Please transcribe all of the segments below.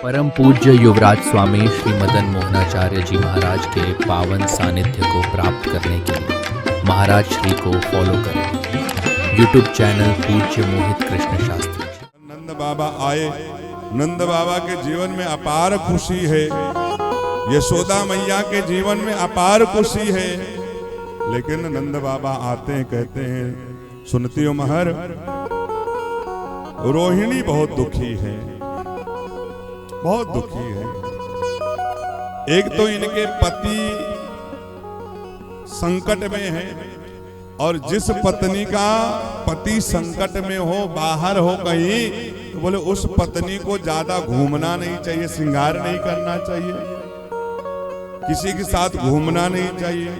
परम पूज्य युवराज स्वामी श्री मदन मोहनाचार्य जी महाराज के पावन सानिध्य को प्राप्त करने के लिए महाराज श्री को फॉलो करें। यूट्यूब चैनल पूज्य मोहित कृष्ण शास्त्री जी। नंद बाबा आए। नंद बाबा के जीवन में अपार खुशी है, यशोदा मैया के जीवन में अपार खुशी है। लेकिन नंद बाबा आते हैं, कहते हैं, सुनती हो महर, रोहिणी बहुत दुखी है, बहुत दुखी है। एक तो इनके पति संकट में है, और जिस पत्नी का पति संकट में हो, बाहर हो कहीं, तो बोले उस पत्नी को ज्यादा घूमना नहीं चाहिए, श्रृंगार नहीं करना चाहिए, किसी के साथ घूमना नहीं चाहिए,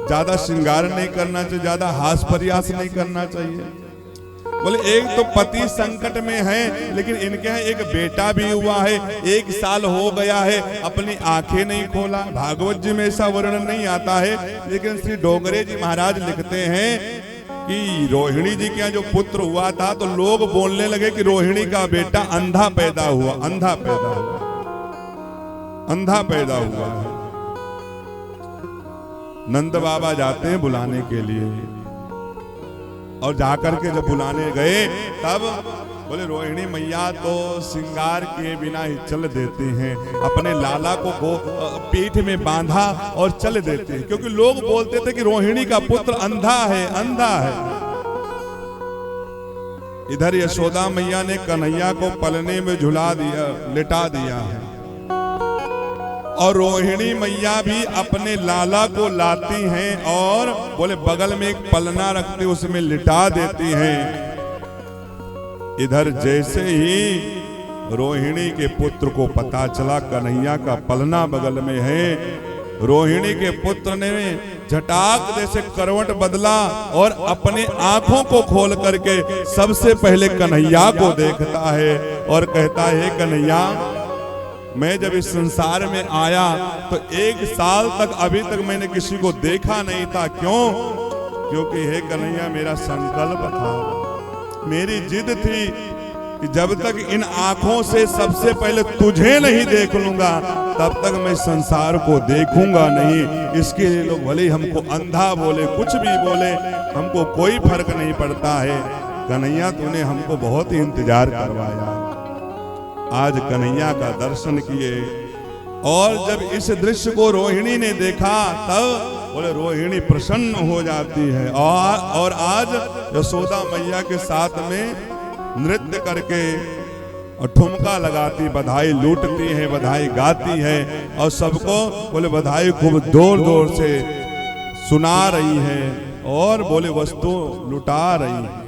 ज्यादा श्रृंगार नहीं करना चाहिए, ज्यादा हास प्रयास नहीं करना चाहिए। बोले एक तो पति संकट में है, लेकिन इनके यहाँ एक बेटा भी हुआ है, 1 साल हो गया है, अपनी आंखें नहीं खोला। भागवत जी में ऐसा वर्णन नहीं आता है, लेकिन श्री डोगरे जी महाराज लिखते हैं कि रोहिणी जी के यहाँ जो पुत्र हुआ था, तो लोग बोलने लगे कि रोहिणी का बेटा अंधा पैदा हुआ, अंधा पैदा हुआ, अंधा पैदा हुआ है। नंद बाबा जाते हैं बुलाने के लिए, और जाकर के जब बुलाने गए तब बोले रोहिणी मैया तो श्रृंगार किए बिना ही चल देते हैं, अपने लाला को पीठ में बांधा और चल देते हैं, क्योंकि लोग बोलते थे कि रोहिणी का पुत्र अंधा है, अंधा है। इधर यशोदा मैया ने कन्हैया को पलने में झुला दिया, लिटा दिया है, और रोहिणी मैया भी अपने लाला को लाती हैं और बोले बगल में एक पलना रखते उसमें लिटा देती हैं। इधर जैसे ही रोहिणी के पुत्र को पता चला कन्हैया का पलना बगल में है, रोहिणी के पुत्र ने झटाक जैसे करवट बदला और अपने आंखों को खोल करके सबसे पहले कन्हैया को देखता है और कहता है, कन्हैया मैं जब इस संसार में आया तो 1 साल तक अभी तक मैंने किसी को देखा नहीं था। क्यों? क्योंकि हे कन्हैया मेरा संकल्प था, मेरी जिद थी कि जब तक इन आंखों से सबसे पहले तुझे नहीं देख लूंगा तब तक मैं संसार को देखूंगा नहीं। इसके लिए लोग भले हमको अंधा बोले, कुछ भी बोले, हमको कोई फर्क नहीं पड़ता है। कन्हैया तूने हमको बहुत ही इंतजार करवाया। आज कन्हैया का दर्शन किए, और जब इस दृश्य को रोहिणी ने देखा तब बोले रोहिणी प्रसन्न हो जाती है, और आज यशोदा मैया के साथ में नृत्य करके और ठुमका लगाती, बधाई लूटती है, बधाई गाती है, और सबको बोले बधाई खूब जोर जोर से सुना रही है, और बोले वस्तु लुटा रही है।